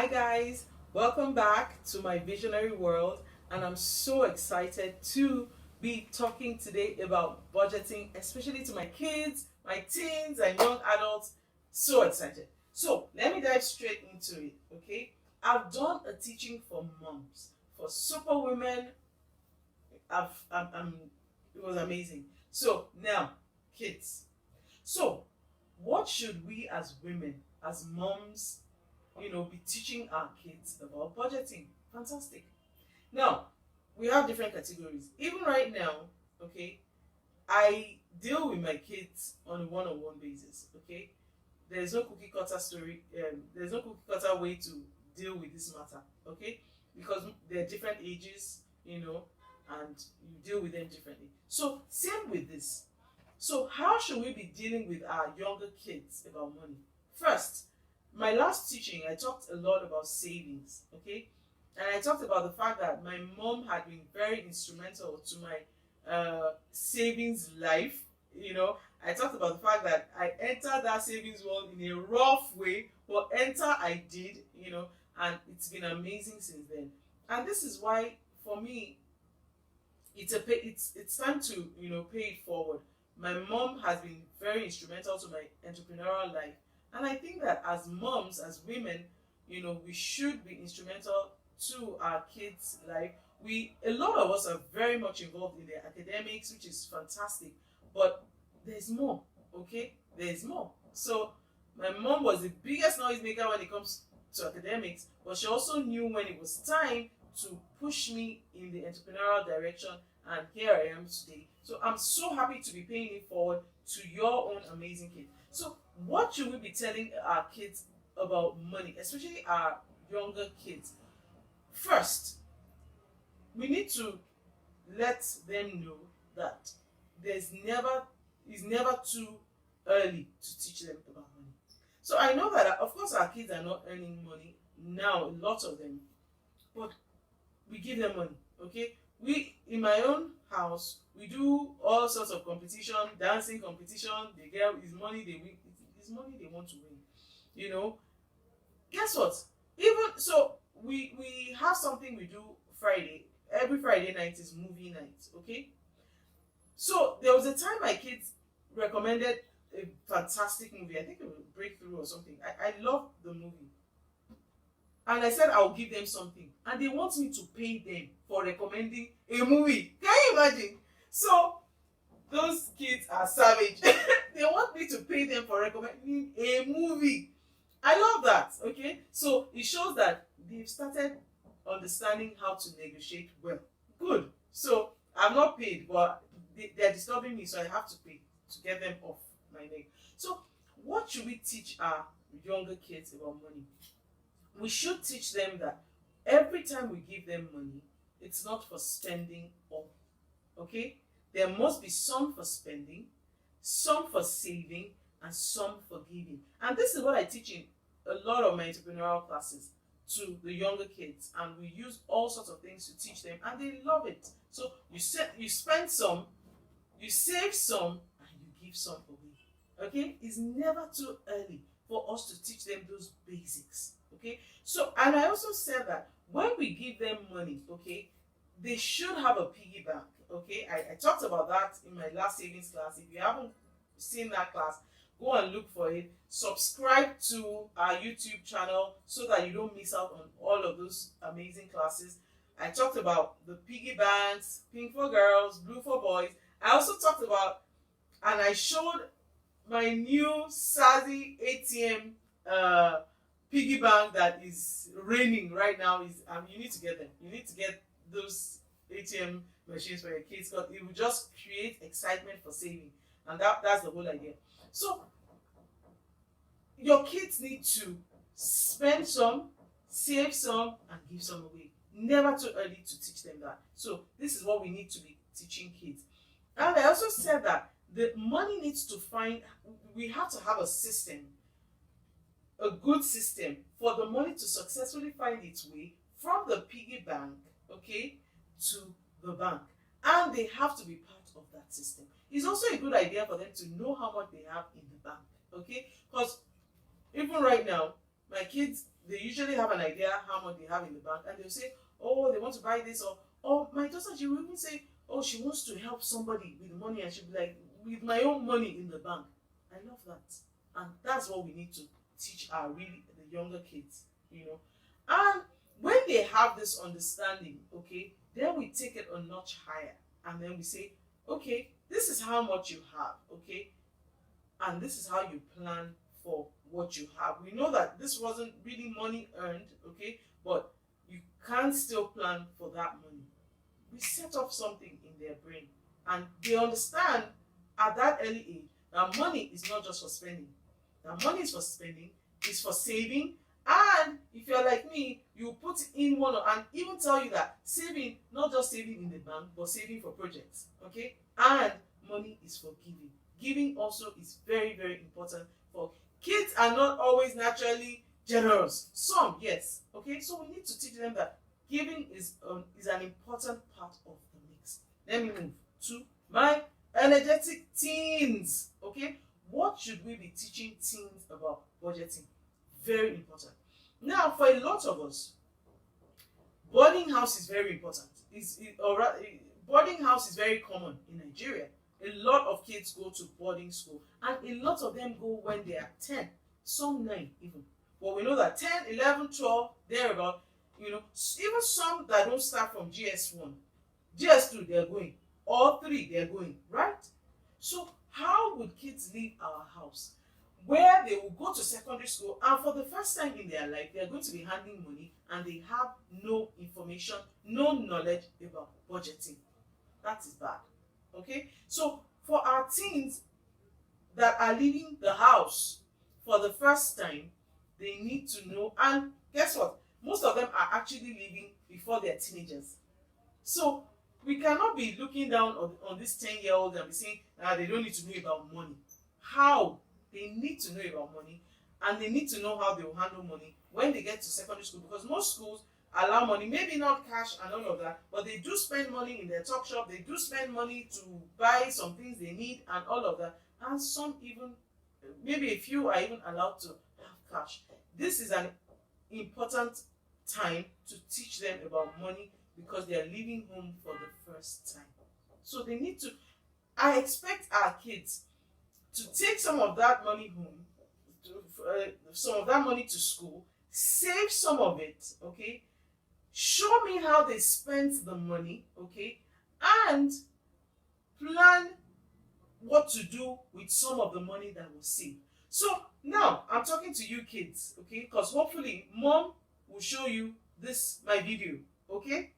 guys, welcome back to my visionary world, and I'm so excited to be talking today about budgeting, especially to my kids, my teens, and young adults. So excited. So, let me dive straight into it, okay? I've done a teaching for moms, for super women. It was amazing. So, now, kids. So, what should we as women, as moms, be teaching our kids about budgeting? Fantastic. Now, we have different categories. Even right now, okay, I deal with my kids on a one-on-one basis. Okay, there's no cookie cutter story. There's no cookie cutter way to deal with this matter. Okay, because they're different ages, and you deal with them differently. So same with this. So how should we be dealing with our younger kids about money? First, my last teaching, I talked a lot about savings, okay? And I talked about the fact that my mom had been very instrumental to my savings life. I talked about the fact that I entered that savings world in a rough way, but enter I did, and it's been amazing since then. And this is why, for me, it's time to pay it forward. My mom has been very instrumental to my entrepreneurial life, and I think that as moms, as women, we should be instrumental to our kids' life. A lot of us are very much involved in their academics, which is fantastic, but there's more. Okay, there's more. So my mom was the biggest noisemaker when it comes to academics, but she also knew when it was time to push me in the entrepreneurial direction, and here I am today. So I'm so happy to be paying it forward to your own amazing kids. So what should we be telling our kids about money, especially our younger kids? First, we need to let them know that there's never it's never too early to teach them about money. So I know that of course our kids are not earning money now, a lot of them, but we give them money. Okay, we in my own house we do all sorts of competition, dancing competition. They get is money they win, it's money they want to win. you know Guess what? Even so, we have something we do Friday. Every Friday night is movie night. Okay, so there was a time my kids recommended a fantastic movie. I think it was Breakthrough or something. I loved the movie, and I said I'll give them something, and they want me to pay them for recommending a movie. Can you imagine? So those kids are savage. They want me to pay them for recommending a movie. I love that. Okay, so it shows that they've started understanding how to negotiate well. Good. So I'm not paid, but they're disturbing me, so I have to pay to get them off my neck. So what should we teach our younger kids about money? We should teach them that every time we give them money, it's not for spending all. Okay, there must be some for spending, some for saving, and some for giving. And this is what I teach in a lot of my entrepreneurial classes to the younger kids, and we use all sorts of things to teach them, and they love it. So you spend some, you save some, and you give some away. Okay, it's never too early for us to teach them those basics. Okay, so and I also said that when we give them money, okay, they should have a piggy bank. Okay, I talked about that in my last savings class. If you haven't seen that class, go and look for it. Subscribe to our YouTube channel so that you don't miss out on all of those amazing classes. I talked about the piggy banks, pink for girls, blue for boys. I also talked about, and I showed my new Sazi ATM piggy bank that is raining right now. Is You need to get them. You need to get those ATM machines for your kids, because it will just create excitement for saving, and that's the whole idea. So your kids need to spend some, save some, and give some away. Never too early to teach them that. So this is what we need to be teaching kids. And I also said that the money needs to find, we have to have a system, a good system for the money to successfully find its way from the piggy bank, okay, to the bank. And they have to be part of that system. It's also a good idea for them to know how much they have in the bank, okay? Because even right now, my kids, they usually have an idea how much they have in the bank, and they'll say, oh, they want to buy this, or my daughter, she will even say, oh, she wants to help somebody with money, and she'll be like, with my own money in the bank. I love that. And that's what we need to teach our really the younger kids, you know. And when they have this understanding, okay, then we take it a notch higher, and then we say, okay, this is how much you have, okay, and this is how you plan for what you have. We know that this wasn't really money earned, okay, but you can still plan for that money. We set up something in their brain, and they understand at that early age that money is not just for spending. That money is for spending, it's for saving, and if you're like me, you put in one, and even tell you that saving, not just saving in the bank, but saving for projects, okay? And money is for giving. Giving also is very, very important. For kids are not always naturally generous. Some, yes, okay? So we need to teach them that giving is an important part of the mix. Let me move to my energetic teens, okay? What should we be teaching teens about budgeting? Very important. Now, for a lot of us, boarding house is very important. Boarding house is very common in Nigeria. A lot of kids go to boarding school, and a lot of them go when they are 10, some 9 even. But we know that 10, 11, 12, thereabout, you know, even some that don't start from GS1, GS2 they're going, or 3 they're going, right? So how would kids leave our house where they will go to secondary school, and for the first time in their life they are going to be handling money, and they have no information, no knowledge about budgeting? That is bad. Okay, so for our teens that are leaving the house for the first time, they need to know. And guess what, most of them are actually leaving before they're teenagers. So we cannot be looking down on this 10-year-old and be saying they don't need to know about money. How? They need to know about money, and they need to know how they will handle money when they get to secondary school, because most schools allow money, maybe not cash and all of that, but they do spend money in their talk shop, they do spend money to buy some things they need and all of that, and some even, maybe a few are even allowed to have cash. This is an important time to teach them about money, because they are leaving home for the first time. So they need to, I expect our kids to take some of that money home, some of that money to school, save some of it, okay? Show me how they spent the money, okay? And plan what to do with some of the money that was saved. So now I'm talking to you kids, okay? Because hopefully mom will show you this, my video, okay?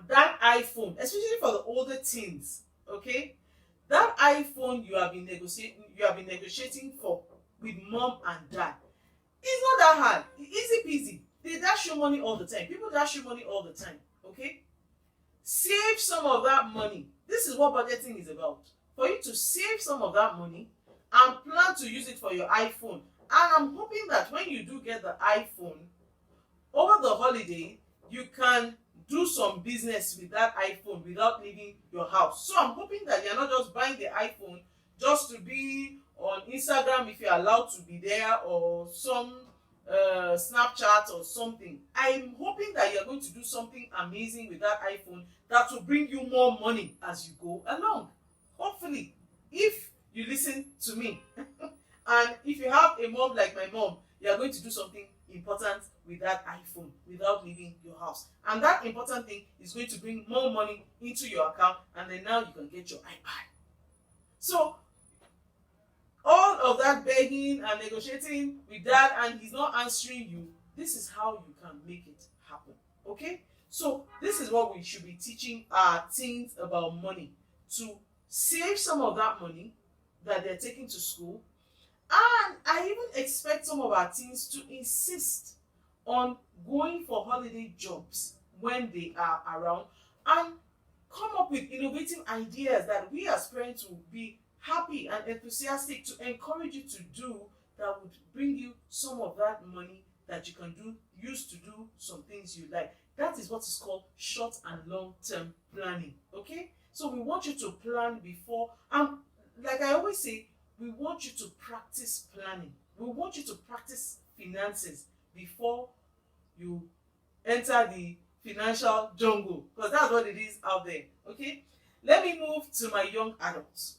That iPhone, especially for the older teens, okay? That iPhone you have been negotiating for with mom and dad, it's not that hard. Easy peasy. They dash you money all the time. People dash you money all the time. Okay? Save some of that money. This is what budgeting is about. For you to save some of that money and plan to use it for your iPhone. And I'm hoping that when you do get the iPhone, over the holiday, you can do some business with that iPhone without leaving your house. So I'm hoping that you're not just buying the iPhone just to be on Instagram if you're allowed to be there, or some Snapchat or something. I'm hoping that you're going to do something amazing with that iPhone that will bring you more money as you go along. Hopefully, if you listen to me. And if you have a mom like my mom, you're going to do something important with that iPhone without leaving your house. And that important thing is going to bring more money into your account, and then now you can get your iPad. So all of that begging and negotiating with dad, and he's not answering you, this is how you can make it happen. Okay? So this is what we should be teaching our teens about money, to save some of that money that they're taking to school. And I even expect some of our teens to insist on going for holiday jobs when they are around, and come up with innovative ideas that we as parents will be happy and enthusiastic to encourage you to do, that would bring you some of that money that you can use to do some things you like. That is what is called short and long-term planning. Okay? So we want you to plan before, and like I always say, we want you to practice planning. We want you to practice finances before you enter the financial jungle, because that's what it is out there. Okay, let me move to my young adults.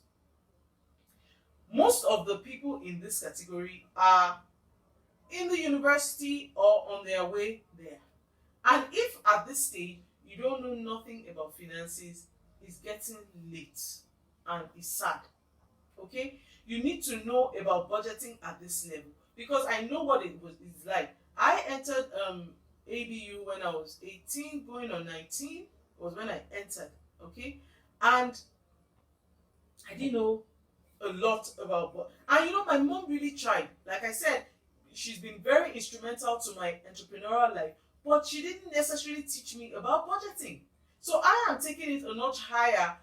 Most of the people in this category are in the university or on their way there. And if at this stage you don't know nothing about finances, it's getting late and it's sad. Okay, you need to know about budgeting at this level, because I know what it's like. I entered ABU when I was 18 going on 19 was when I entered. Okay, and I didn't know a lot about and my mom really tried. Like I said, she's been very instrumental to my entrepreneurial life, but she didn't necessarily teach me about budgeting. So I am taking it a notch higher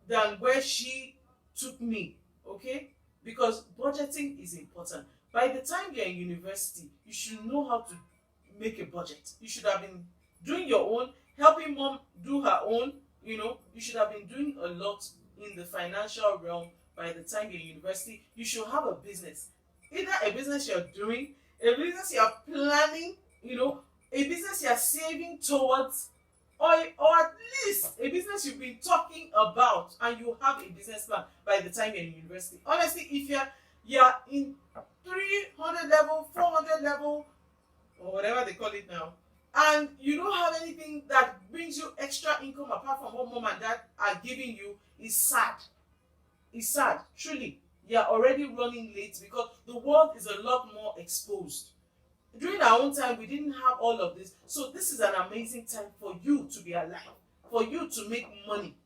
than where she took me. Okay, because budgeting is important. By the time you're in university, you should know how to make a budget. You should have been doing your own, helping mom do her own. You should have been doing a lot in the financial realm. By the time you're in university, you should have a business. Either a business you're doing, a business you're planning, a business you're saving towards, or at least a business you've been talking about, and you have a business plan by the time you're in university. Honestly, if you're in 300 level, 400 level, or whatever they call it now, and you don't have anything that brings you extra income apart from what mom and dad are giving you, it's sad. It's sad, truly. You're already running late because the world is a lot more exposed. During our own time, we didn't have all of this. So this is an amazing time for you to be alive, for you to make money.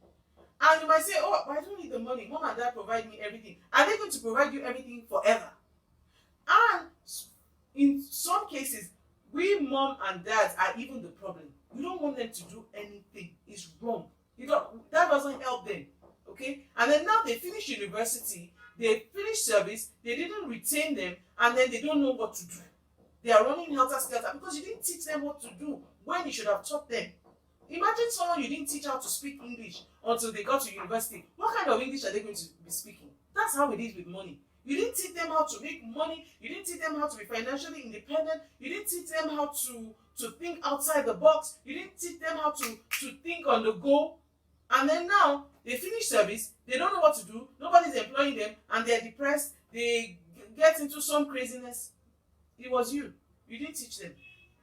And you might say, oh, but I don't need the money. Mom and dad provide me everything. Are they going to provide you everything forever? And in some cases, we mom and dads are even the problem. We don't want them to do anything. It's wrong. That doesn't help them. Okay? And then now they finish university, they finish service, they didn't retain them, and then they don't know what to do. They are running helter-skelter because you didn't teach them what to do when you should have taught them. Imagine someone you didn't teach how to speak English until they got to university. What kind of English are they going to be speaking? That's how it is with money. You didn't teach them how to make money. You didn't teach them how to be financially independent. You didn't teach them how to think outside the box. You didn't teach them how to think on the go. And then now, they finish service, they don't know what to do, nobody's employing them, and they're depressed, they get into some craziness. It was you. You didn't teach them.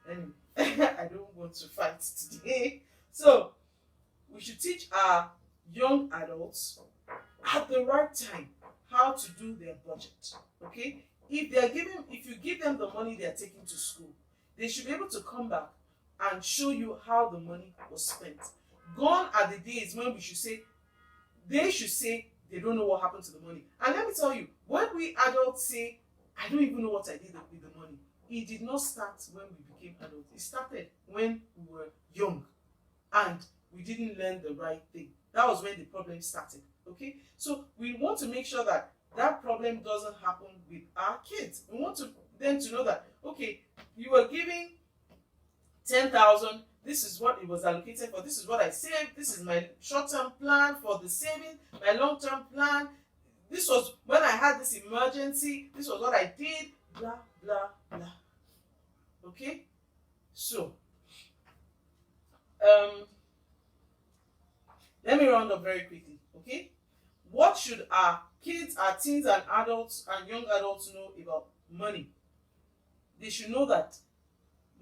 Anyway, I don't want to fight today. So, we should teach our young adults at the right time how to do their budget. Okay? If you give them the money they're taking to school, they should be able to come back and show you how the money was spent. Gone are the days when they should say they don't know what happened to the money. And let me tell you, when we adults say, I don't even know what I did with the money, it did not start when we became adults. It started when we were young and we didn't learn the right thing. That was when the problem started. Okay? So we want to make sure that that problem doesn't happen with our kids. We want them to know that, okay, you were giving 10,000, this is what it was allocated for, this is what I saved, this is my short-term plan for the saving, my long-term plan, this was when I had this emergency, this was what I did, blah, blah, blah. Okay? So, let me round up very quickly, okay? What should our kids, our teens and adults and young adults know about money? They should know that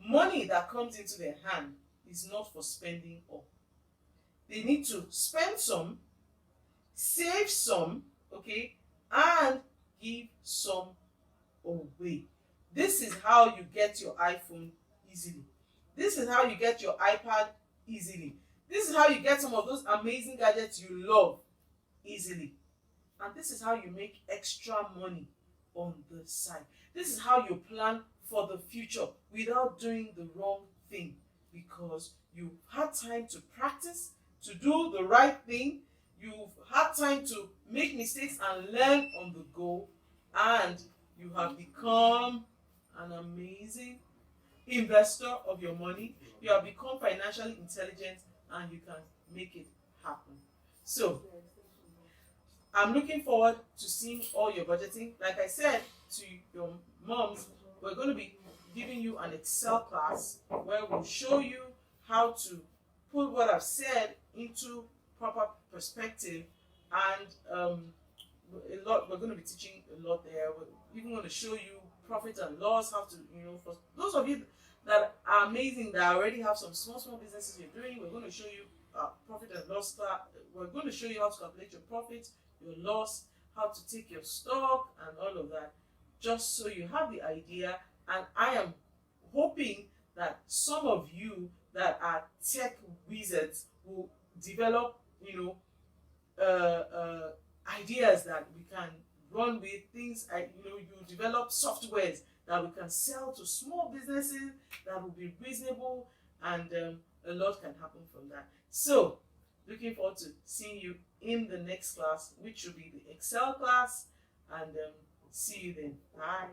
money that comes into their hand is not for spending all. They need to spend some, save some, okay, and give some away. This is how you get your iPhone easily. This is how you get your iPad easily. This is how you get some of those amazing gadgets you love easily. And this is how you make extra money on the side. This is how you plan for the future without doing the wrong thing, because you've had time to practice, to do the right thing, you've had time to make mistakes and learn on the go, and you have become an amazing investor of your money. You have become financially intelligent and you can make it happen. So, I'm looking forward to seeing all your budgeting. Like I said to your moms, we're going to be giving you an Excel class where we'll show you how to put what I've said into proper perspective, and we're going to be teaching a lot there. We're even going to show you profit and loss, how to, for those of you that are amazing, that already have some small businesses you're doing, we're going to show you profit and loss. We're going to show you how to calculate your profit, your loss, how to take your stock, and all of that, just so you have the idea. And I am hoping that some of you that are tech wizards will develop, ideas that we can run with, things. You develop softwares that we can sell to small businesses that will be reasonable, and a lot can happen from that. So, looking forward to seeing you in the next class, which will be the Excel class, and see you then. Bye.